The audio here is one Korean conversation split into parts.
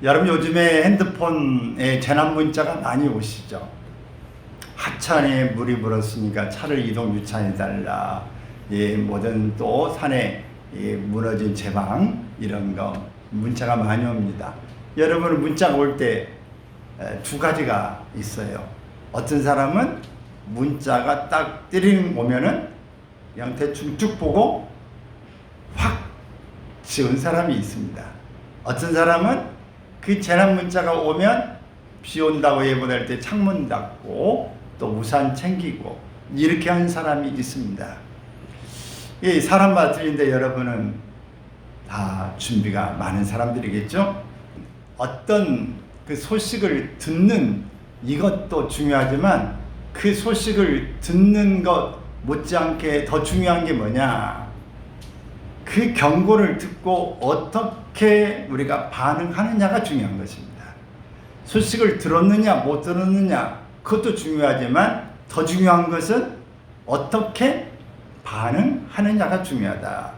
여러분 요즘에 핸드폰에 재난 문자가 많이 오시죠. 하천에 물이 불었으니까 차를 이동 유찬해달라. 뭐든 또 산에 무너진 제방 이런 거 문자가 많이 옵니다. 여러분 문자가 올 때 두 가지가 있어요. 어떤 사람은 문자가 딱 때리는 오면은 그냥 대충 쭉 보고 확 지운 사람이 있습니다. 어떤 사람은 그 재난 문자가 오면 비 온다고 예보될 때 창문 닫고 또 우산 챙기고 이렇게 하는 사람이 있습니다. 이 사람마다 틀린데 여러분은 다 준비가 많은 사람들이겠죠? 어떤 그 소식을 듣는 이것도 중요하지만 그 소식을 듣는 것 못지않게 더 중요한 게 뭐냐? 그 경고를 듣고 어떻게 우리가 반응하느냐가 중요한 것입니다. 소식을 들었느냐 못 들었느냐 그것도 중요하지만 더 중요한 것은 어떻게 반응하느냐가 중요하다.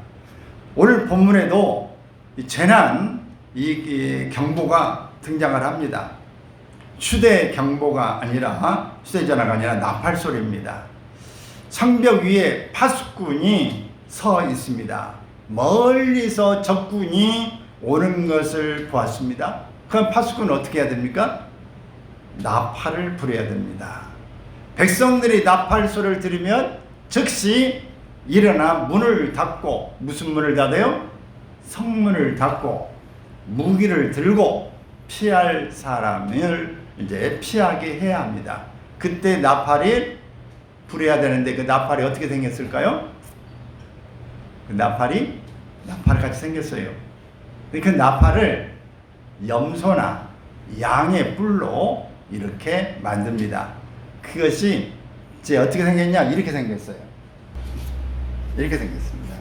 오늘 본문에도 이 재난 이 경보가 등장을 합니다. 휴대 경보가 아니라 휴대전화가 아니라 나팔 소리입니다. 성벽 위에 파수꾼이 서 있습니다. 멀리서 적군이 오는 것을 보았습니다. 그럼 파수꾼은 어떻게 해야 됩니까? 나팔을 불어야 됩니다. 백성들이 나팔 소리를 들으면 즉시 일어나 문을 닫고, 무슨 문을 닫아요? 성문을 닫고 무기를 들고 피할 사람을 이제 피하게 해야 합니다. 그때 나팔이 불어야 되는데 그 나팔이 어떻게 생겼을까요? 그 나팔이 나팔같이 생겼어요. 그 나팔을 염소나 양의 뿔로 이렇게 만듭니다. 그것이 이제 어떻게 생겼냐? 이렇게 생겼어요. 이렇게 생겼습니다.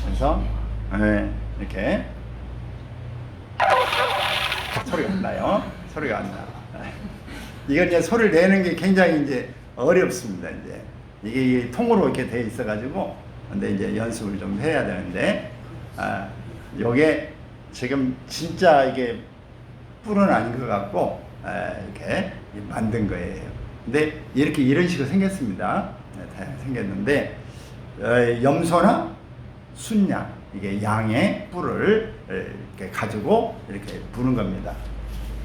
그래서 이렇게 소리가 안 나요. 소리가 안 나. 이건 이제 소리를 내는 게 굉장히 이제 어렵습니다. 이제 이게 통으로 이렇게 돼 있어가지고, 근데 이제 연습을 좀 해야 되는데, 요게 지금 진짜 이게 뿔은 아닌 것 같고, 이렇게 만든 거예요. 근데 이렇게 이런 식으로 생겼습니다. 다양하게 생겼는데, 염소나 순양, 이게 양의 뿔을 이렇게 가지고 이렇게 부는 겁니다.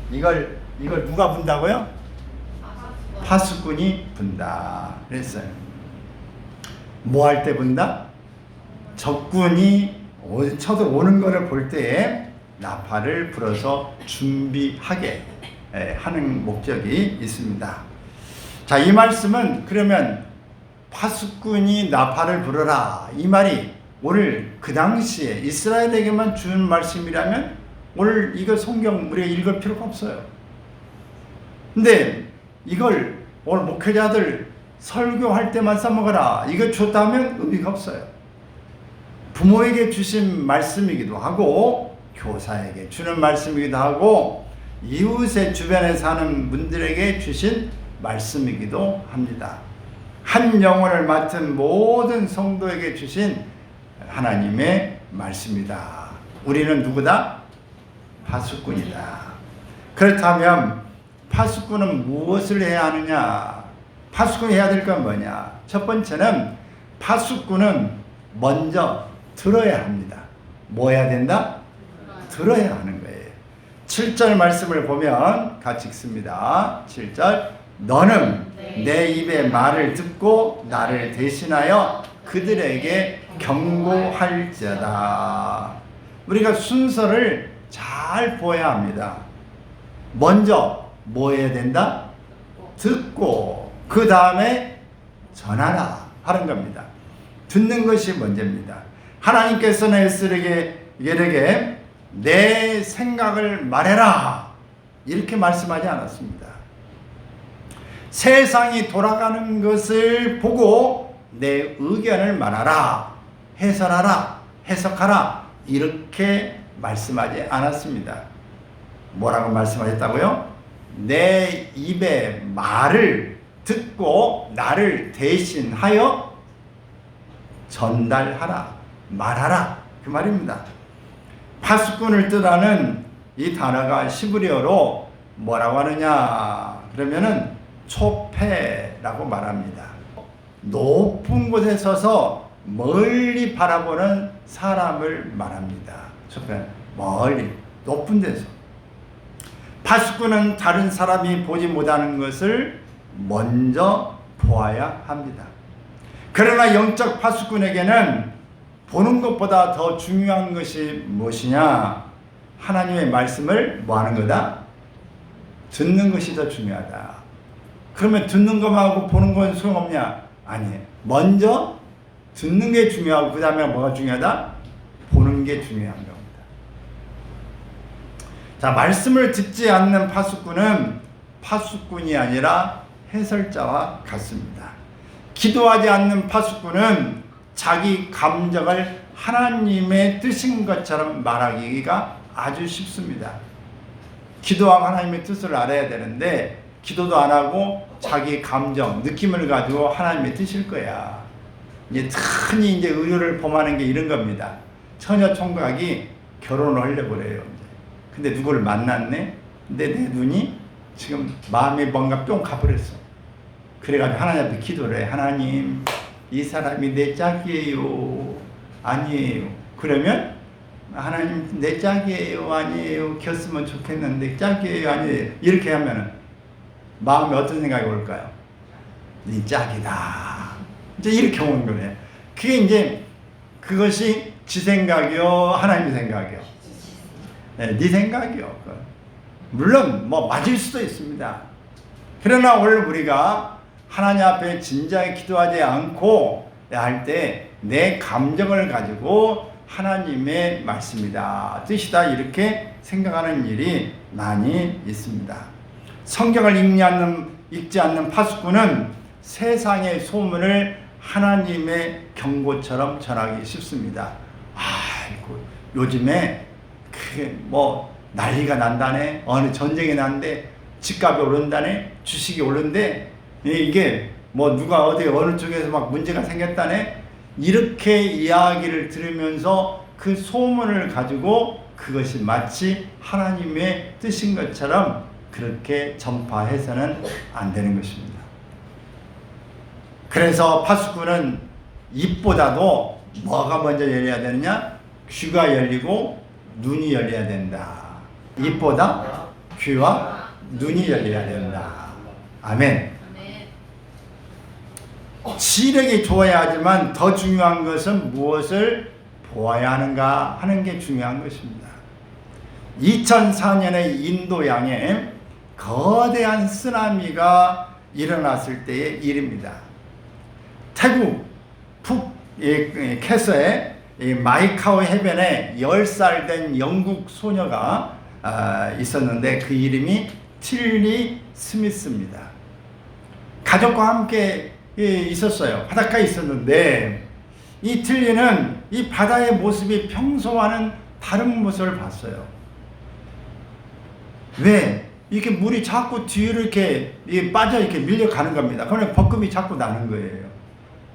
이걸 누가 분다고요? 파수꾼이 분다 그랬어요. 뭐 할 때 분다? 적군이 쳐들어오는 것을 볼 때에 나팔을 불어서 준비하게 하는 목적이 있습니다. 자, 이 말씀은 그러면 파수꾼이 나팔을 불어라, 이 말이 오늘 그 당시에 이스라엘에게만 주는 말씀이라면 오늘 이거 성경 우리가 읽을 필요가 없어요. 근데 이걸 오늘 목회자들 설교할 때만 써먹어라, 이거 줬다면 의미가 없어요. 부모에게 주신 말씀이기도 하고 교사에게 주는 말씀이기도 하고 이웃의 주변에 사는 분들에게 주신 말씀이기도 합니다. 한 영혼을 맡은 모든 성도에게 주신 하나님의 말씀이다. 우리는 누구다? 파수꾼이다. 그렇다면 파수꾼은 무엇을 해야 하느냐? 파수꾼이 해야 될 건 뭐냐? 첫 번째는 파수꾼은 먼저 들어야 합니다. 뭐 해야 된다? 들어야 하는 거예요. 7절 말씀을 보면 같이 읽습니다. 7절, 너는 내 입의 말을 듣고 나를 대신하여 그들에게 경고할지어다. 우리가 순서를 잘 보아야 합니다. 먼저 뭐 해야 된다? 듣고 그 다음에 전하라 하는 겁니다. 듣는 것이 먼저입니다. 하나님께서는 에스겔에게 내 생각을 말해라 이렇게 말씀하지 않았습니다. 세상이 돌아가는 것을 보고 내 의견을 말하라, 해설하라, 해석하라 이렇게 말씀하지 않았습니다. 뭐라고 말씀하셨다고요? 내 입의 말을 듣고 나를 대신하여 전달하라, 말하라 그 말입니다. 파수꾼을 뜻하는 이 단어가 시브리어로 뭐라고 하느냐 그러면은 초패라고 말합니다. 높은 곳에 서서 멀리 바라보는 사람을 말합니다. 초패, 멀리 높은 데서. 파수꾼은 다른 사람이 보지 못하는 것을 먼저 보아야 합니다. 그러나 영적 파수꾼에게는 보는 것보다 더 중요한 것이 무엇이냐? 하나님의 말씀을 뭐 하는 거다? 듣는 것이 더 중요하다. 그러면 듣는 것하고 보는 건 소용없냐? 아니에요. 먼저 듣는 게 중요하고 그 다음에 뭐가 중요하다? 보는 게 중요한 겁니다. 자, 말씀을 듣지 않는 파수꾼은 파수꾼이 아니라 해설자와 같습니다. 기도하지 않는 파수꾼은 자기 감정을 하나님의 뜻인 것처럼 말하기가 아주 쉽습니다. 기도하고 하나님의 뜻을 알아야 되는데 기도도 안 하고 자기 감정, 느낌을 가지고 하나님의 뜻일 거야. 이제 흔히 이제 의료를 범하는 게 이런 겁니다. 처녀 총각이 결혼을 하려고 그래요. 근데 누구를 만났네? 근데 내 눈이 지금 마음에 뭔가 뿅 가버렸어. 그래가지고 하나님 앞에 기도를 해. 하나님, 이 사람이 내 짝이에요? 아니에요. 그러면 하나님 내 짝이에요? 아니에요? 겼으면 좋겠는데 짝이에요? 아니에요? 이렇게 하면은 마음에 어떤 생각이 올까요? 네 짝이다. 이제 이렇게 오는 거예요. 그게 이제 그것이 지 생각이요? 하나님의 생각이요? 네 생각이요. 물론 뭐 맞을 수도 있습니다. 그러나 오늘 우리가 하나님 앞에 진지하게 기도하지 않고 할 때 내 감정을 가지고 하나님의 말씀이다, 뜻이다 이렇게 생각하는 일이 많이 있습니다. 성경을 읽지 않는 파수꾼은 세상의 소문을 하나님의 경고처럼 전하기 쉽습니다. 아이고 요즘에 그게 뭐 난리가 난다네, 어느 전쟁이 난데 집값이 오른다네, 주식이 오른데 이게 뭐 누가 어느 쪽에서 막 문제가 생겼다네, 이렇게 이야기를 들으면서 그 소문을 가지고 그것이 마치 하나님의 뜻인 것처럼 그렇게 전파해서는 안 되는 것입니다. 그래서 파수꾼은 입보다도 뭐가 먼저 열려야 되느냐? 귀가 열리고 눈이 열려야 된다. 입보다 귀와 눈이 열려야 된다. 아멘. 시력이 좋아야 하지만 더 중요한 것은 무엇을 보아야 하는가 하는 게 중요한 것입니다. 2004년에 인도양에 거대한 쓰나미가 일어났을 때의 일입니다. 태국 푸켓의 마이카오 해변에 10살 된 영국 소녀가 있었는데 그 이름이 틸리 스미스입니다. 가족과 함께 있었어요. 바닷가에 있었는데 이 틸리는 이 바다의 모습이 평소와는 다른 모습을 봤어요. 왜? 이렇게 물이 자꾸 뒤로 이렇게 빠져 이렇게 밀려가는 겁니다. 그러면 벅금이 자꾸 나는 거예요.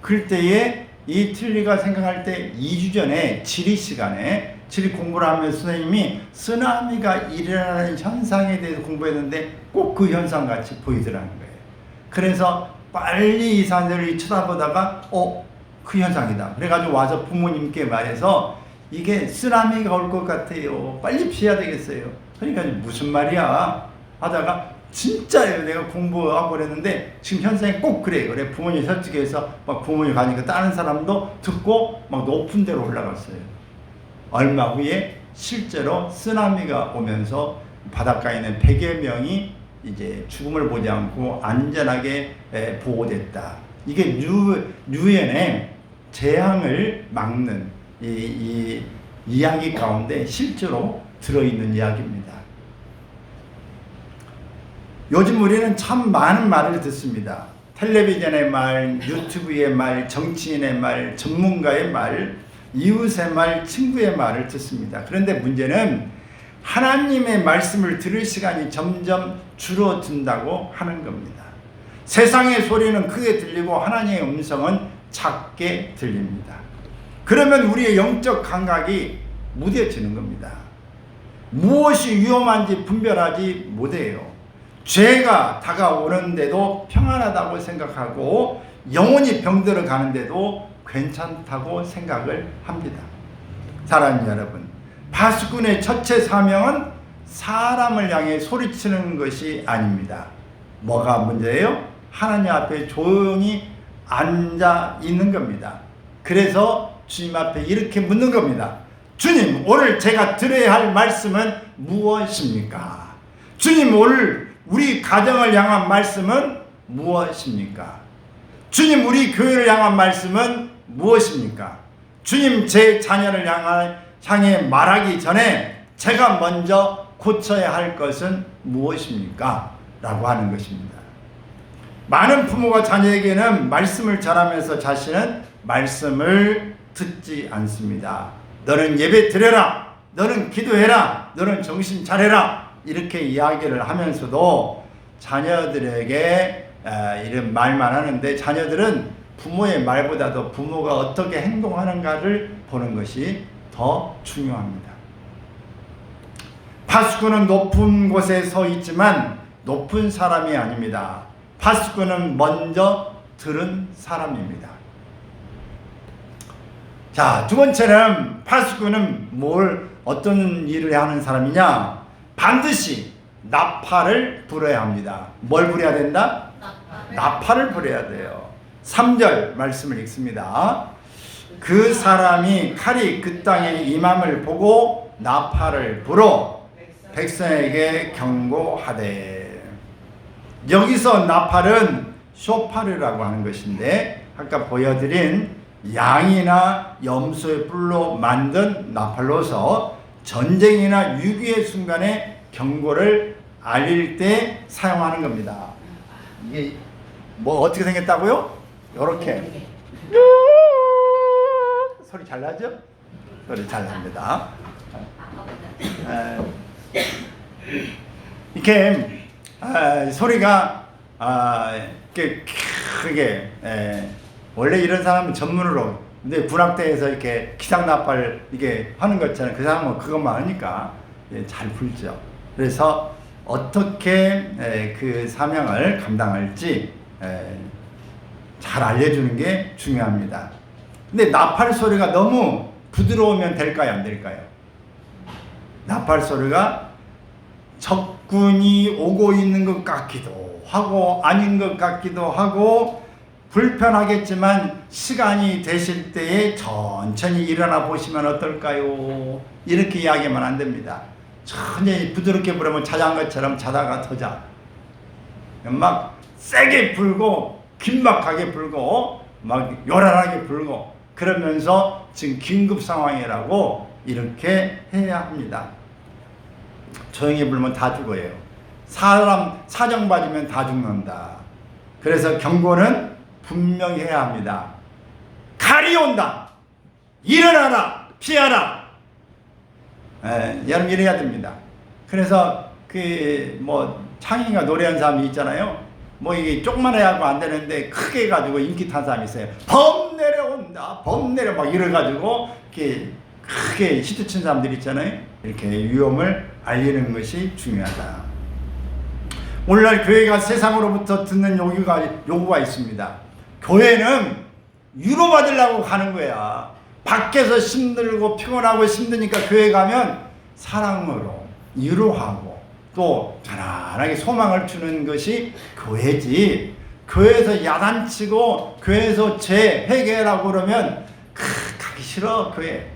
그럴 때에 이 틸리가 생각할 때 2주 전에 지리 시간에 지리 공부를 하면서 선생님이 쓰나미가 일어나는 현상에 대해서 공부했는데 꼭 그 현상 같이 보이더라는 거예요. 그래서 빨리 이 사람들이 쳐다보다가 그 현상이다. 그래가지고 와서 부모님께 말해서 이게 쓰나미가 올 것 같아요. 빨리 피해야 되겠어요. 그러니까 무슨 말이야 하다가 진짜예요. 내가 공부하고 그랬는데 지금 현상이 꼭 그래요. 그래 부모님 설득해서 막 부모님 가니까 다른 사람도 듣고 막 높은 데로 올라갔어요. 얼마 후에 실제로 쓰나미가 오면서 바닷가에 있는 100여 명이 이제 죽음을 보지 않고 안전하게 보호됐다. 이게 유엔의 재앙을 막는 이 이야기 가운데 실제로 들어있는 이야기입니다. 요즘 우리는 참 많은 말을 듣습니다. 텔레비전의 말, 유튜브의 말, 정치인의 말, 전문가의 말, 이웃의 말, 친구의 말을 듣습니다. 그런데 문제는 하나님의 말씀을 들을 시간이 점점 줄어든다고 하는 겁니다. 세상의 소리는 크게 들리고 하나님의 음성은 작게 들립니다. 그러면 우리의 영적 감각이 무뎌지는 겁니다. 무엇이 위험한지 분별하지 못해요. 죄가 다가오는데도 평안하다고 생각하고 영혼이 병들어 가는데도 괜찮다고 생각을 합니다. 사랑하는 여러분, 파수꾼의 첫째 사명은 사람을 향해 소리치는 것이 아닙니다. 뭐가 문제예요? 하나님 앞에 조용히 앉아 있는 겁니다. 그래서 주님 앞에 이렇게 묻는 겁니다. 주님, 오늘 제가 들어야 할 말씀은 무엇입니까? 주님, 오늘 우리 가정을 향한 말씀은 무엇입니까? 주님, 우리 교회를 향한 말씀은 무엇입니까? 주님, 제 자녀를 향해 말하기 전에 제가 먼저 고쳐야 할 것은 무엇입니까? 라고 하는 것입니다. 많은 부모가 자녀에게는 말씀을 전하면서 자신은 말씀을 듣지 않습니다. 너는 예배 드려라, 너는 기도해라, 너는 정신 차려라, 이렇게 이야기를 하면서도 자녀들에게 이런 말만 하는데, 자녀들은 부모의 말보다도 부모가 어떻게 행동하는가를 보는 것이 더 중요합니다. 파수꾼은 높은 곳에 서 있지만 높은 사람이 아닙니다. 파수꾼은 먼저 들은 사람입니다. 자, 두 번째는 파수꾼은 어떤 일을 하는 사람이냐? 반드시 나팔을 불어야 합니다. 뭘 불어야 된다? 나팔을 불어야 돼요. 3절 말씀을 읽습니다. 그 사람이 칼이 그 땅에 임함을 보고 나팔을 불어 백성에게 경고하되. 여기서 나팔은 쇼파르라고 하는 것인데, 아까 보여드린 양이나 염소의 뿔로 만든 나팔로서 전쟁이나 위기의 순간에 경고를 알릴 때 사용하는 겁니다. 이게 뭐 어떻게 생겼다고요? 이렇게 소리 잘 나죠? 소리 잘 납니다. 이렇게 소리가 이렇게 크게, 원래 이런 사람은 전문으로, 근데 군악대에서 이렇게 기상나팔 이게 하는 거 있잖아요. 그 사람은 그것만 하니까 잘 불죠. 그래서 어떻게 그 사명을 감당할지 잘 알려주는 게 중요합니다. 근데 나팔 소리가 너무 부드러우면 될까요? 안 될까요? 나팔 소리가 적군이 오고 있는 것 같기도 하고 아닌 것 같기도 하고 불편하겠지만, 시간이 되실 때에 천천히 일어나 보시면 어떨까요? 이렇게 이야기하면 안 됩니다. 천천히 부드럽게 부르면 자장가처럼 자다가 터자. 막 세게 불고 긴박하게 불고 막 요란하게 불고, 그러면서 지금 긴급 상황이라고 이렇게 해야 합니다. 조용히 불면 다 죽어요. 사람 사정 받으면 다 죽는다. 그래서 경고는 분명히 해야 합니다. 칼이 온다. 일어나라. 피하라. 여러분 이래야 됩니다. 그래서 창희가 노래한 사람이 있잖아요. 이게 조그만해 하고 안 되는데 크게 해가지고 인기 탄 사람이 있어요. 범 내려온다. 범 내려 막 이래가지고 이렇게 크게 히트 친 사람들 있잖아요. 이렇게 위험을 알리는 것이 중요하다. 오늘날 교회가 세상으로부터 듣는 요구가 있습니다. 교회는 위로받으려고 가는 거야. 밖에서 힘들고 피곤하고 힘드니까 교회 가면 사랑으로 위로하고 또 편안하게 소망을 주는 것이 교회지, 교회에서 야단치고 교회에서 죄 해결하고 그러면 가기 싫어 교회.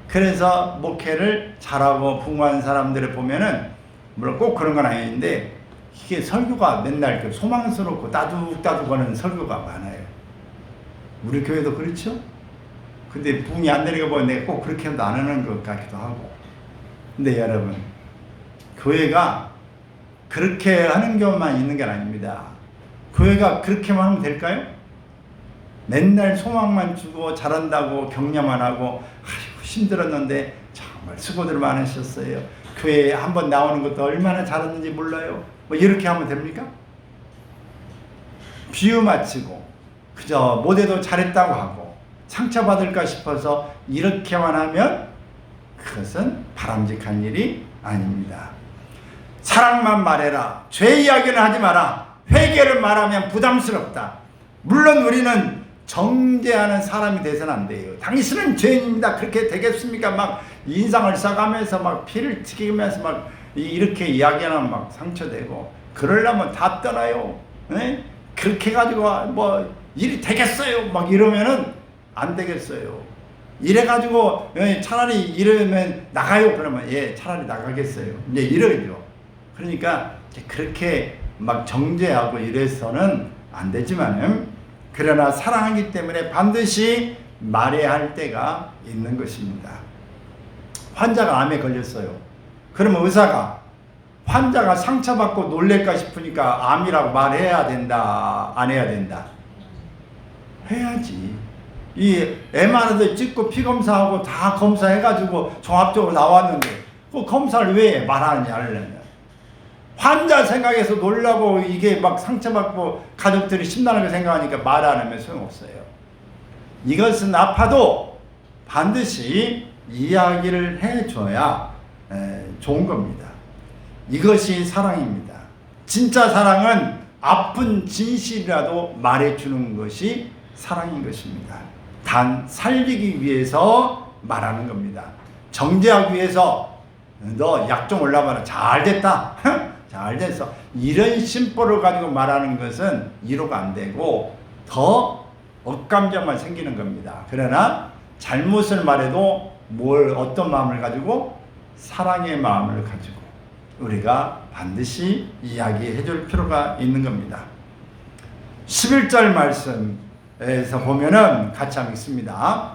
그래서 목회를 잘하고 풍부한 사람들을 보면은, 물론 꼭 그런 건 아닌데, 이게 설교가 맨날 소망스럽고 따둑따둑하는 설교가 많아요. 우리 교회도 그렇죠? 근데 분이 안 되는 거 보면 내가 꼭 그렇게 해도 안 하는 것 같기도 하고. 근데 여러분, 교회가 그렇게 하는 경우만 있는 게 아닙니다. 교회가 그렇게만 하면 될까요? 맨날 소망만 주고 잘한다고 격려만 하고, 아이고 힘들었는데 정말 수고들 많으셨어요. 교회에 한번 나오는 것도 얼마나 잘했는지 몰라요. 이렇게 하면 됩니까? 비유 맞추고 그저 못해도 잘했다고 하고 상처받을까 싶어서 이렇게만 하면 그것은 바람직한 일이 아닙니다. 사랑만 말해라. 죄 이야기는 하지 마라. 회개를 말하면 부담스럽다. 물론 우리는 정죄하는 사람이 돼서는 안 돼요. 당신은 죄인입니다. 그렇게 되겠습니까? 막 인상을 써가면서 막 피를 튀기면서 막 이렇게 이야기하면 막 상처되고, 그러려면 다 떠나요. 네? 그렇게 해가지고 뭐 일이 되겠어요. 막 이러면은 안 되겠어요. 이래가지고 차라리 이러면 나가요. 그러면 예, 차라리 나가겠어요. 이제 이러죠. 그러니까 그렇게 막 정죄하고 이래서는 안 되지만은, 그러나 사랑하기 때문에 반드시 말해야 할 때가 있는 것입니다. 환자가 암에 걸렸어요. 그러면 의사가 환자가 상처받고 놀랄까 싶으니까 암이라고 말해야 된다, 안 해야 된다? 해야지. 이 MRI도 찍고 피검사하고 다 검사해가지고 종합적으로 나왔는데 그 검사를 왜 말하느냐 하려면, 환자 생각해서 놀라고 이게 막 상처받고 가족들이 심란하게 생각하니까 말 안 하면 소용없어요. 이것은 아파도 반드시 이야기를 해줘야 좋은 겁니다. 이것이 사랑입니다. 진짜 사랑은 아픈 진실이라도 말해주는 것이 사랑인 것입니다. 단 살리기 위해서 말하는 겁니다. 정죄하기 위해서 너 약 좀 올라봐라. 잘 됐다. 잘 됐어. 이런 심보를 가지고 말하는 것은 이로가 안 되고 더 억감정만 생기는 겁니다. 그러나 잘못을 말해도 어떤 마음을 가지고? 사랑의 마음을 가지고 우리가 반드시 이야기해 줄 필요가 있는 겁니다. 11절 말씀에서 보면은 같이 한번 읽습니다.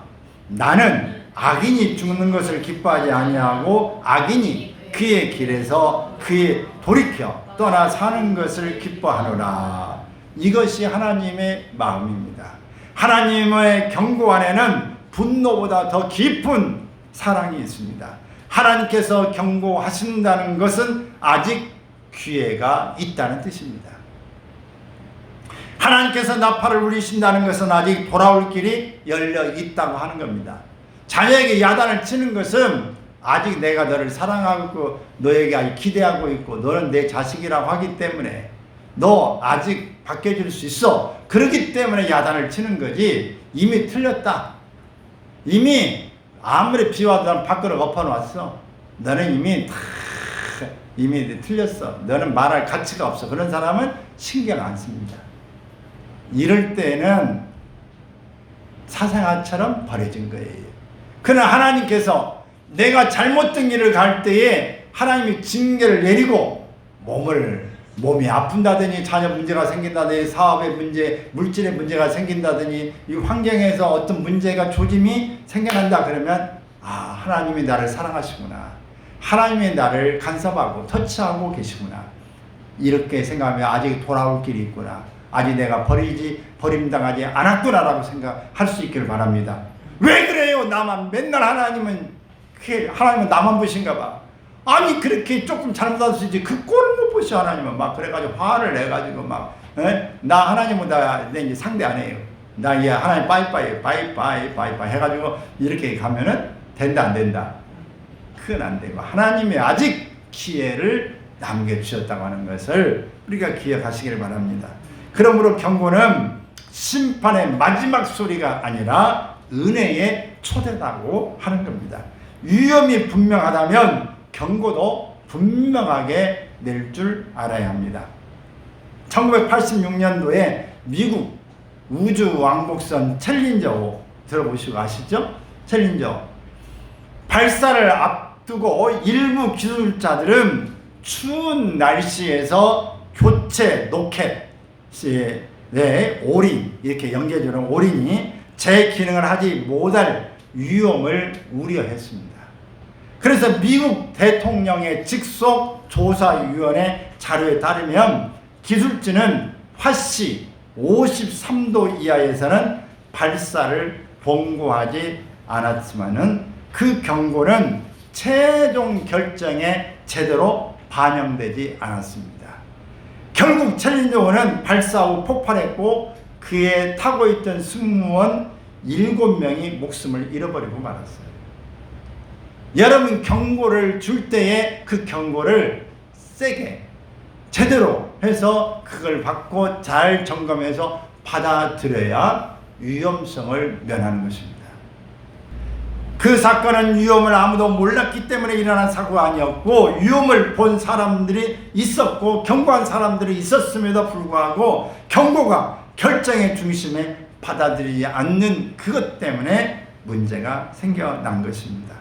나는 악인이 죽는 것을 기뻐하지 아니하고 악인이 그의 길에서 그의 돌이켜 떠나 사는 것을 기뻐하노라. 이것이 하나님의 마음입니다. 하나님의 경고 안에는 분노보다 더 깊은 사랑이 있습니다. 하나님께서 경고하신다는 것은 아직 기회가 있다는 뜻입니다. 하나님께서 나팔을 울리신다는 것은 아직 돌아올 길이 열려 있다고 하는 겁니다. 자녀에게 야단을 치는 것은 아직 내가 너를 사랑하고 너에게 아직 기대하고 있고 너는 내 자식이라고 하기 때문에 너 아직 바뀌어질 수 있어. 그렇기 때문에 야단을 치는 거지, 이미 틀렸다. 이미 아무리 비와도 난 밖으로 엎어놨어. 너는 이미 틀렸어. 너는 말할 가치가 없어. 그런 사람은 신경 안 씁니다. 이럴 때는 사생아처럼 버려진 거예요. 그러나 하나님께서 내가 잘못된 길을 갈 때에 하나님이 징계를 내리고 몸이 아픈다더니 자녀 문제가 생긴다더니 사업의 문제, 물질의 문제가 생긴다더니 이 환경에서 어떤 문제가 조짐이 생겨난다 그러면 하나님이 나를 사랑하시구나. 하나님이 나를 간섭하고 터치하고 계시구나. 이렇게 생각하면 아직 돌아올 길이 있구나. 아직 내가 버림당하지 않았구나라고 생각할 수 있기를 바랍니다. 왜 그래요? 맨날 하나님은 나만 보신가 봐. 아니 그렇게 조금 잘못할 수 있지 그 꼴을 못 보셔. 하나님은 막 그래가지고 화를 내가지고 나 하나님은 내 이제 상대 안 해요. 나 이제 하나님 빠이빠이 해가지고 이렇게 가면은 된다 안 된다? 그건 안 되고 하나님이 아직 기회를 남겨주셨다고 하는 것을 우리가 기억하시기를 바랍니다. 그러므로 경고는 심판의 마지막 소리가 아니라 은혜의 초대라고 하는 겁니다. 위험이 분명하다면 경고도 분명하게 낼 줄 알아야 합니다. 1986년도에 미국 우주왕복선 챌린저 5 들어보시고 아시죠? 챌린저 발사를 앞두고 일부 기술자들은 추운 날씨에서 교체 로켓의 오린, 이렇게 연계해주는 오린이 제 기능을 하지 못할 위험을 우려했습니다. 그래서 미국 대통령의 직속 조사위원회 자료에 따르면 기술진은 화씨 53도 이하에서는 발사를 권고하지 않았지만은 그 경고는 최종 결정에 제대로 반영되지 않았습니다. 결국 챌린저1은 발사 후 폭발했고 그에 타고 있던 승무원 7명이 목숨을 잃어버리고 말았어요. 여러분 경고를 줄 때에 그 경고를 세게 제대로 해서 그걸 받고 잘 점검해서 받아들여야 위험성을 면하는 것입니다. 그 사건은 위험을 아무도 몰랐기 때문에 일어난 사고가 아니었고 위험을 본 사람들이 있었고 경고한 사람들이 있었음에도 불구하고 경고가 결정의 중심에 받아들이지 않는 그것 때문에 문제가 생겨난 것입니다.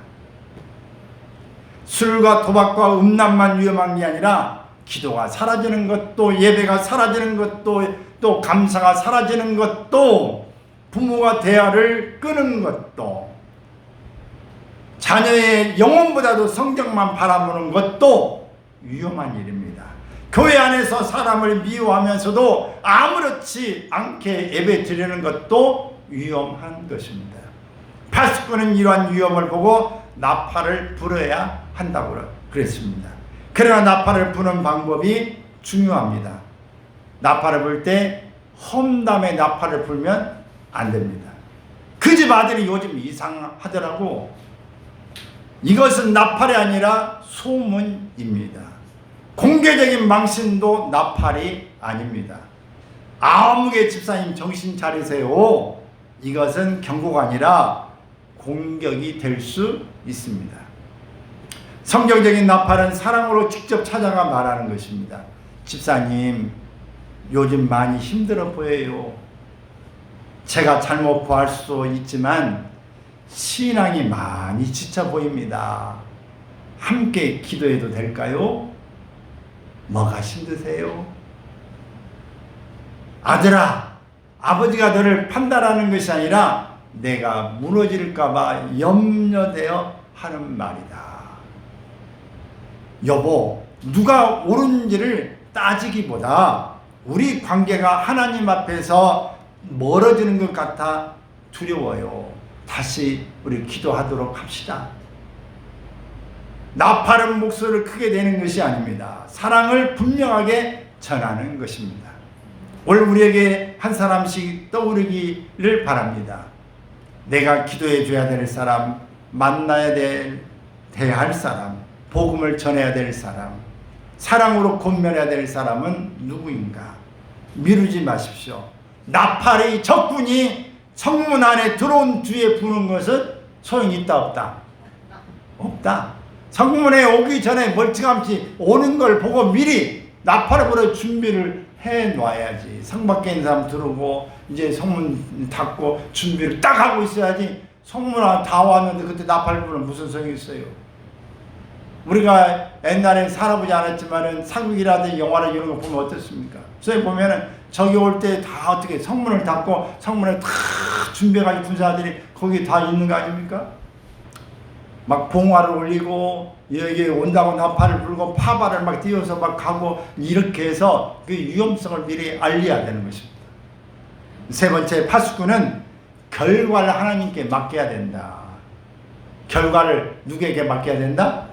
술과 도박과 음란만 위험한 게 아니라 기도가 사라지는 것도, 예배가 사라지는 것도, 또 감사가 사라지는 것도, 부모가 대화를 끄는 것도, 자녀의 영혼보다도 성적만 바라보는 것도 위험한 일입니다. 교회 안에서 사람을 미워하면서도 아무렇지 않게 예배 드리는 것도 위험한 것입니다. 파수꾼은 이러한 위험을 보고 나팔을 불어야 한다고 그랬습니다. 그러나 나팔을 부는 방법이 중요합니다. 나팔을 불 때 험담에 나팔을 불면 안 됩니다. 그 집 아들이 요즘 이상하더라고. 이것은 나팔이 아니라 소문입니다. 공개적인 망신도 나팔이 아닙니다. 아무개 집사님 정신 차리세요. 이것은 경고가 아니라 공격이 될 수 있습니다. 성경적인 나팔은 사랑으로 직접 찾아가 말하는 것입니다. 집사님, 요즘 많이 힘들어 보여요. 제가 잘못 구할 수 있지만 신앙이 많이 지쳐 보입니다. 함께 기도해도 될까요? 뭐가 힘드세요? 아들아, 아버지가 너를 판단하는 것이 아니라 내가 무너질까봐 염려되어 하는 말이다. 여보, 누가 옳은지를 따지기보다 우리 관계가 하나님 앞에서 멀어지는 것 같아 두려워요. 다시 우리 기도하도록 합시다. 나팔은 목소리를 크게 내는 것이 아닙니다. 사랑을 분명하게 전하는 것입니다. 오늘 우리에게 한 사람씩 떠오르기를 바랍니다. 내가 기도해 줘야 될 사람, 만나야 돼야 할 사람, 복음을 전해야 될 사람, 사랑으로 권면해야 될 사람은 누구인가? 미루지 마십시오. 나팔의 적군이 성문 안에 들어온 뒤에 부는 것은 소용이 있다 없다? 없다. 성문에 오기 전에 멀찌감치 오는 걸 보고 미리 나팔을 불어 준비를 해놔야지. 성 밖에 있는 사람 들어오고 이제 성문 닫고 준비를 딱 하고 있어야지. 성문 안에 다 왔는데 그때 나팔 불면 무슨 소용이 있어요? 우리가 옛날에 살아보지 않았지만은 사극이라든지 영화나 이런 거 보면 어떻습니까? 저희 보면은 저기 올 때 다 어떻게 성문을 닫고 성문에 다 준비해가지고 군사들이 거기 다 있는 거 아닙니까? 막 봉화를 올리고 여기 온다고 나팔을 불고 파발을 막 띄워서 막 가고 이렇게 해서 그 위험성을 미리 알려야 되는 것입니다. 세 번째, 파수꾼은 결과를 하나님께 맡겨야 된다. 결과를 누구에게 맡겨야 된다?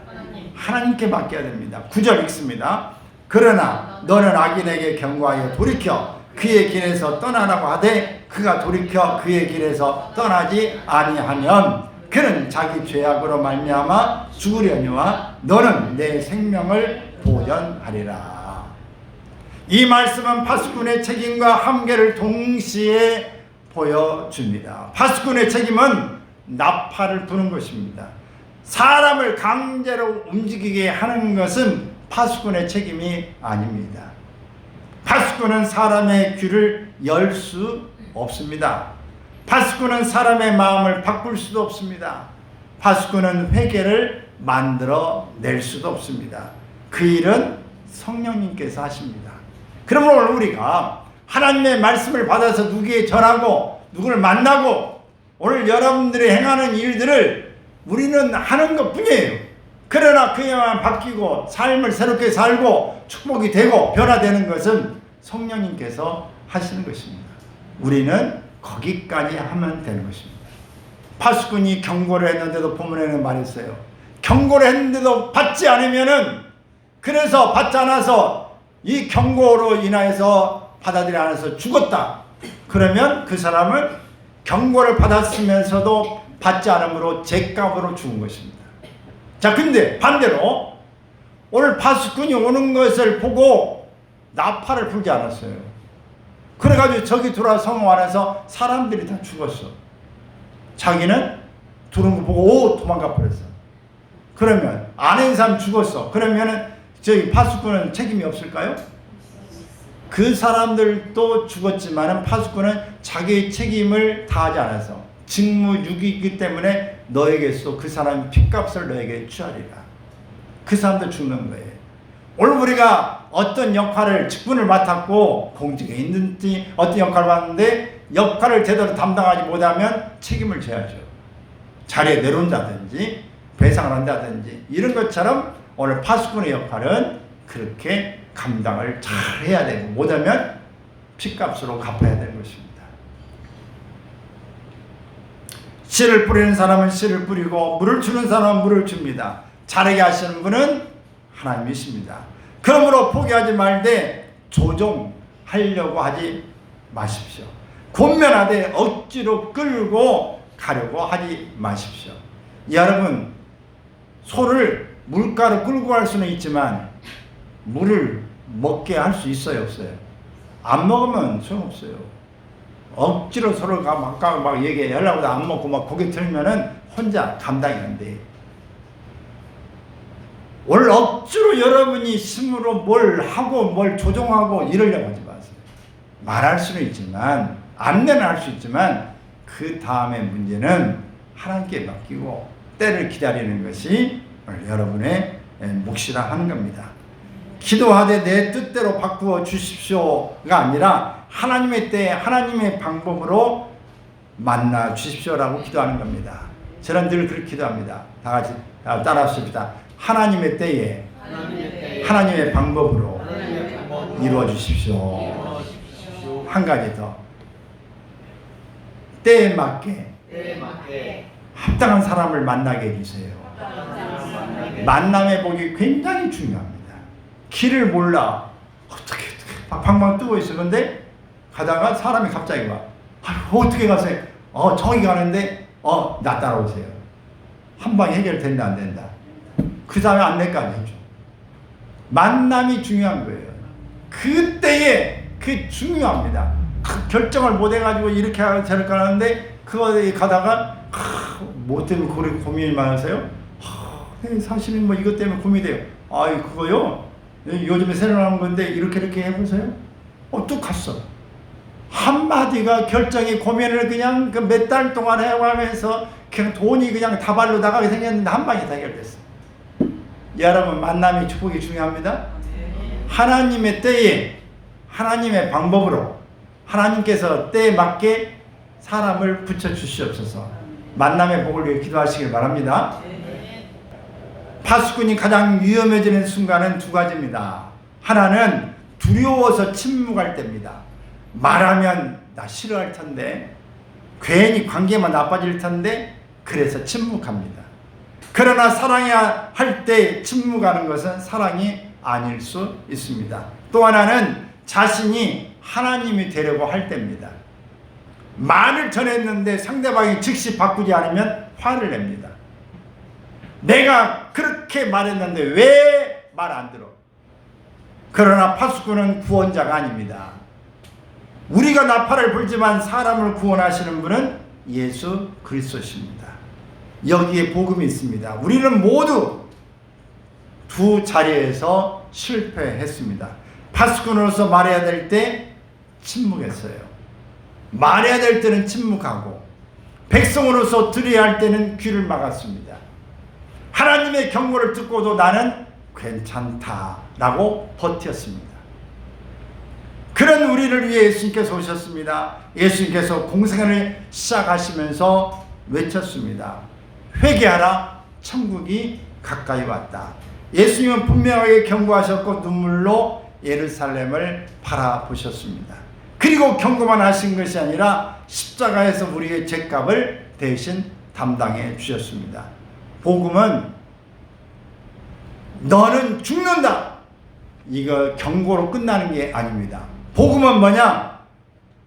하나님께 맡겨야 됩니다. 9절 읽습니다. 그러나 너는 악인에게 경고하여 돌이켜 그의 길에서 떠나라고 하되 그가 돌이켜 그의 길에서 떠나지 아니하면 그는 자기 죄악으로 말미암아 죽으려니와 너는 내 생명을 보전하리라. 이 말씀은 파수꾼의 책임과 한계를 동시에 보여줍니다. 파수꾼의 책임은 나팔을 부는 것입니다. 사람을 강제로 움직이게 하는 것은 파수꾼의 책임이 아닙니다. 파수꾼은 사람의 귀를 열 수 없습니다. 파수꾼은 사람의 마음을 바꿀 수도 없습니다. 파수꾼은 회개를 만들어 낼 수도 없습니다. 그 일은 성령님께서 하십니다. 그러므로 오늘 우리가 하나님의 말씀을 받아서 누구에게 전하고 누구를 만나고 오늘 여러분들이 행하는 일들을 우리는 하는 것 뿐이에요. 그러나 그에만 바뀌고 삶을 새롭게 살고 축복이 되고 변화되는 것은 성령님께서 하시는 것입니다. 우리는 거기까지 하면 되는 것입니다. 파수꾼이 경고를 했는데도 본문에는 말했어요. 경고를 했는데도 받지 않으면은, 그래서 받지 않아서 이 경고로 인하여서 받아들이지 않아서 죽었다. 그러면 그 사람을 경고를 받았으면서도 받지 않음으로 죗값으로 죽은 것입니다. 자, 근데 반대로 오늘 파수꾼이 오는 것을 보고 나팔을 불지 않았어요. 그래가지고 저기 들어와 성읍 안에서 사람들이 다 죽었어. 자기는 들어온 거 보고 오 도망가 버렸어. 그러면 안에 있는 사람 죽었어. 그러면은 저기 파수꾼은 책임이 없을까요? 그 사람들도 죽었지만은 파수꾼은 자기의 책임을 다하지 않아서 직무유기이기 때문에 너에게서 그 사람의 핏값을 너에게 취하리라. 그 사람들 죽는 거예요. 오늘 우리가 어떤 역할을 직분을 맡았고 공직에 있는지 어떤 역할을 맡는데 역할을 제대로 담당하지 못하면 책임을 져야죠. 자리에 내려온다든지 배상을 한다든지 이런 것처럼 오늘 파수꾼의 역할은 그렇게 감당을 잘 해야 되고 못하면 핏값으로 갚아야 되는 것입니다. 씨를 뿌리는 사람은 씨를 뿌리고 물을 주는 사람은 물을 줍니다. 자라게 하시는 분은 하나님이십니다. 그러므로 포기하지 말되 조종하려고 하지 마십시오. 권면하되 억지로 끌고 가려고 하지 마십시오. 여러분, 소를 물가로 끌고 갈 수는 있지만 물을 먹게 할 수 있어요, 없어요? 안 먹으면 소용없어요. 억지로 소를 막 얘기하려고 안 먹고 막 고개 틀면은 혼자 감당이 안 돼. 오늘 억지로 여러분이 힘으로 뭘 하고 뭘 조종하고 이러려고 하지 마세요. 말할 수는 있지만 안내는 할 수 있지만 그 다음의 문제는 하나님께 맡기고 때를 기다리는 것이 오늘 여러분의 몫이라 하는 겁니다. 기도하되 내 뜻대로 바꾸어 주십시오가 아니라 하나님의 때에 하나님의 방법으로 만나 주십시오라고 기도하는 겁니다. 저는 늘 그렇게 기도합니다. 다 같이 따라하십시다. 하나님의 때에 하나님의 방법으로 이루어 주십시오. 한 가지 더. 때에 맞게 합당한 사람을 만나게 해주세요. 만남의 복이 굉장히 중요합니다. 길을 몰라. 어떻게 방방 뜨고 있어. 근데 가다가 사람이 갑자기 와. 어떻게 가세요? 저기 가는데 나 따라오세요. 한 방에 해결된다 안 된다. 그 다음에 안내까지 해줘. 만남이 중요한 거예요. 그때에 그 중요합니다. 그 결정을 못 해가지고 이렇게 하고 저렇게 하는데 그거에 가다가 뭐 때문에 고민이 많으세요? 사실은 뭐 이것 때문에 고민이 돼요. 그거요? 요즘에 새로 나온 건데 이렇게 해보세요. 뚝 갔어. 한마디가 결정이 고민을 그냥 그 몇 달 동안 해가면서 그냥 돈이 그냥 다발로 나가게 생겼는데 한 방에 다 해결됐어. 여러분, 만남이 축복이 중요합니다. 하나님의 때에 하나님의 방법으로 하나님께서 때에 맞게 사람을 붙여주시옵소서. 만남의 복을 위해 기도하시길 바랍니다. 파수꾼이 가장 위험해지는 순간은 두 가지입니다. 하나는 두려워서 침묵할 때입니다. 말하면 나 싫어할 텐데, 괜히 관계만 나빠질 텐데, 그래서 침묵합니다. 그러나 사랑해야 할 때 침묵하는 것은 사랑이 아닐 수 있습니다. 또 하나는 자신이 하나님이 되려고 할 때입니다. 말을 전했는데 상대방이 즉시 바꾸지 않으면 화를 냅니다. 내가 그렇게 말했는데 왜 말 안 들어? 그러나 파수꾼은 구원자가 아닙니다. 우리가 나팔을 불지만 사람을 구원하시는 분은 예수 그리스도십니다. 여기에 복음이 있습니다. 우리는 모두 두 자리에서 실패했습니다. 파수꾼으로서 말해야 될 때 침묵했어요. 말해야 될 때는 침묵하고, 백성으로서 드려야 할 때는 귀를 막았습니다. 하나님의 경고를 듣고도 나는 괜찮다라고 버텼습니다. 그런 우리를 위해 예수님께서 오셨습니다. 예수님께서 공생애를 시작하시면서 외쳤습니다. 회개하라, 천국이 가까이 왔다. 예수님은 분명하게 경고하셨고 눈물로 예루살렘을 바라보셨습니다. 그리고 경고만 하신 것이 아니라 십자가에서 우리의 죄값을 대신 담당해 주셨습니다. 복음은 너는 죽는다, 이거 경고로 끝나는 게 아닙니다. 복음은 뭐냐?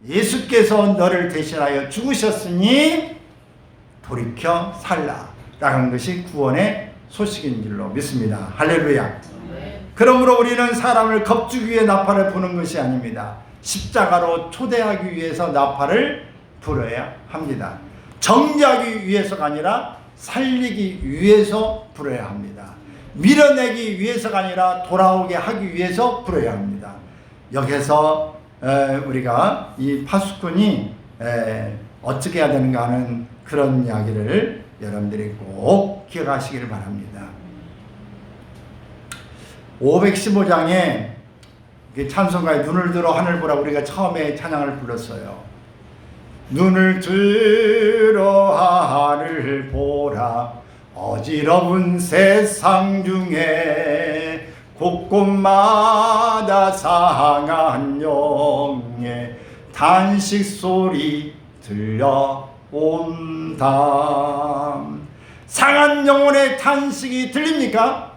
예수께서 너를 대신하여 죽으셨으니 돌이켜 살라 라는 것이 구원의 소식인 줄로 믿습니다. 할렐루야. 그러므로 우리는 사람을 겁주기 위해 나팔을 부는 것이 아닙니다. 십자가로 초대하기 위해서 나팔을 불어야 합니다. 정죄하기 위해서가 아니라 살리기 위해서 불어야 합니다. 밀어내기 위해서가 아니라 돌아오게 하기 위해서 불어야 합니다. 여기서 우리가 이 파수꾼이 어떻게 해야 되는가 하는 그런 이야기를 여러분들이 꼭 기억하시기를 바랍니다. 515장에 찬송가에 눈을 들어 하늘 보라 우리가 처음에 찬양을 불렀어요. 눈을 들어 하늘 보라 어지러운 세상 중에 곳곳마다 상한 영의 탄식 소리 들려온다. 상한 영혼의 탄식이 들립니까?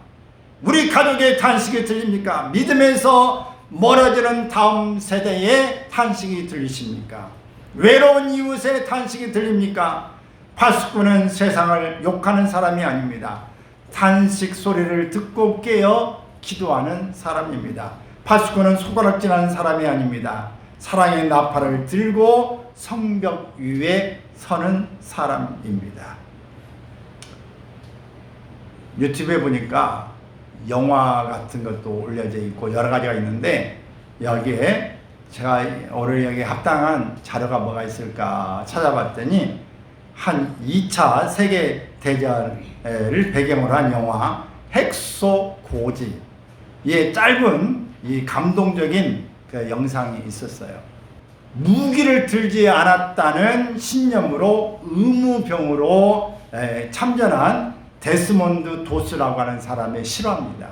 우리 가족의 탄식이 들립니까? 믿음에서 멀어지는 다음 세대의 탄식이 들리십니까? 외로운 이웃의 탄식이 들립니까? 파수꾼은 세상을 욕하는 사람이 아닙니다. 탄식 소리를 듣고 깨어 기도하는 사람입니다. 파수꾼은 손가락질하는 사람이 아닙니다. 사랑의 나팔을 들고 성벽 위에 서는 사람입니다. 유튜브에 보니까 영화 같은 것도 올려져 있고 여러 가지가 있는데 여기에 제가 오늘 여기 합당한 자료가 뭐가 있을까 찾아봤더니 한 2차 세계대전을 배경으로 한 영화 핵소고지의 짧은 이 감동적인 그 영상이 있었어요. 무기를 들지 않았다는 신념으로 의무병으로 참전한 데스몬드 도스라고 하는 사람의 실화입니다.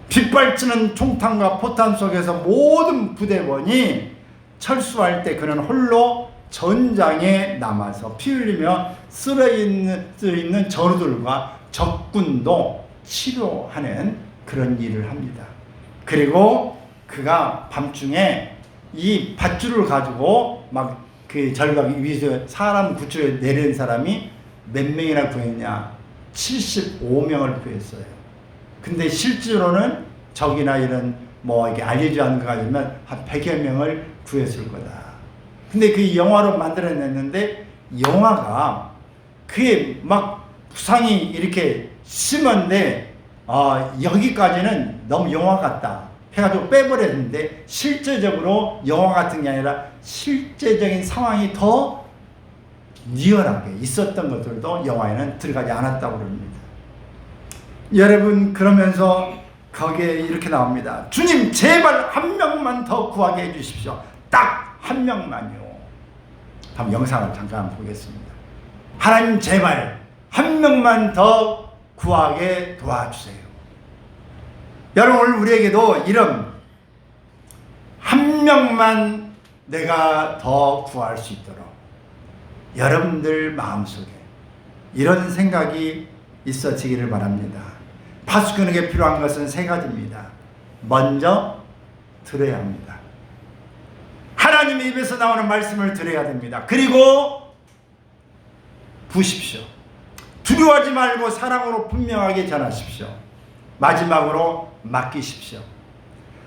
빗발치는 총탄과 포탄 속에서 모든 부대원이 철수할 때 그는 홀로 전장에 남아서 피 흘리며 쓰러있는 전우들과 적군도 치료하는 그런 일을 합니다. 그리고 그가 밤중에 이 밧줄을 가지고 막 그 절벽 위에서 사람 구출해 내린 사람이 몇 명이나 구했냐? 75명을 구했어요. 근데 실제로는 적이나 이런 뭐 이게 알려지지 않은 거 가지면 한 100여 명을 구했을 거다. 근데 그 영화로 만들어냈는데 영화가 그게 막 부상이 이렇게 심한데 여기까지는 너무 영화 같다 해가지고 빼버렸는데 실제적으로 영화 같은 게 아니라 실제적인 상황이 더 리얼하게 있었던 것들도 영화에는 들어가지 않았다고 그럽니다. 여러분 그러면서 거기에 이렇게 나옵니다. 주님 제발 한 명만 더 구하게 해주십시오. 딱 한 명만요. 다음 영상을 잠깐 보겠습니다. 하나님 제발 한 명만 더 구하게 도와주세요. 여러분 오늘 우리에게도 이런 한 명만 내가 더 구할 수 있도록 여러분들 마음속에 이런 생각이 있어지기를 바랍니다. 파수꾼에게 필요한 것은 세 가지입니다. 먼저 들어야 합니다. 하나님의 입에서 나오는 말씀을 들어야 됩니다. 그리고 부십시오. 두려워하지 말고 사랑으로 분명하게 전하십시오. 마지막으로 맡기십시오.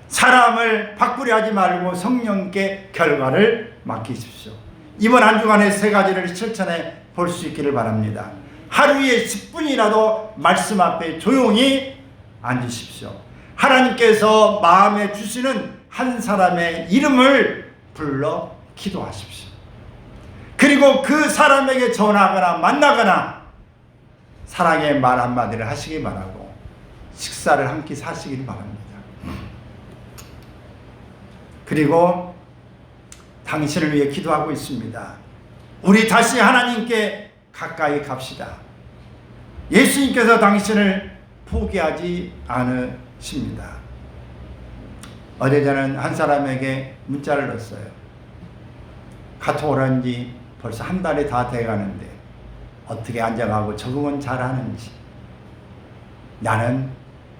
사람을 바꾸려 하지 말고 성령께 결과를 맡기십시오. 이번 한 주간의 세 가지를 실천해 볼 수 있기를 바랍니다. 하루에 10분이라도 말씀 앞에 조용히 앉으십시오. 하나님께서 마음에 주시는 한 사람의 이름을 불러 기도하십시오. 그리고 그 사람에게 전화하거나 만나거나 사랑의 말 한마디를 하시기 바라고 식사를 함께 사시길 바랍니다. 그리고 당신을 위해 기도하고 있습니다. 우리 다시 하나님께 가까이 갑시다. 예수님께서 당신을 포기하지 않으십니다. 어제 저는 한 사람에게 문자를 넣었어요. 카톡을 한 지 벌써 한 달이 다 돼가는데 어떻게 안정하고 적응은 잘하는지. 나는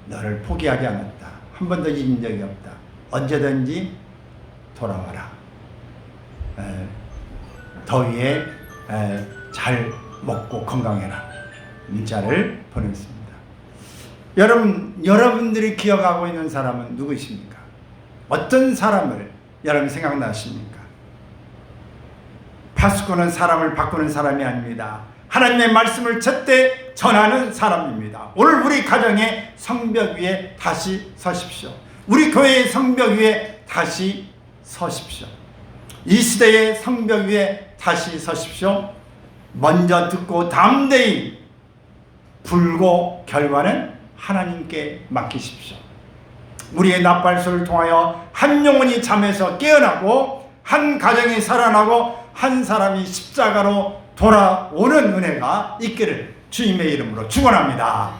너를 포기하지 않았다. 한 번도 잊은 적이 없다. 언제든지 돌아와라. 더위에 잘 먹고 건강해라. 문자를 보냈습니다. 여러분들이 기억하고 있는 사람은 누구십니까? 어떤 사람을 여러분 생각나십니까? 파수꾼은 사람을 바꾸는 사람이 아닙니다. 하나님의 말씀을 제때 전하는 사람입니다. 오늘 우리 가정의 성벽 위에 다시 서십시오. 우리 교회의 성벽 위에 다시 서십시오. 이 시대의 성벽 위에 다시 서십시오. 먼저 듣고 담대히 불고 결과는 하나님께 맡기십시오. 우리의 나팔소를 통하여 한 영혼이 잠에서 깨어나고 한 가정이 살아나고 한 사람이 십자가로 돌아오는 은혜가 있기를 주님의 이름으로 축원합니다.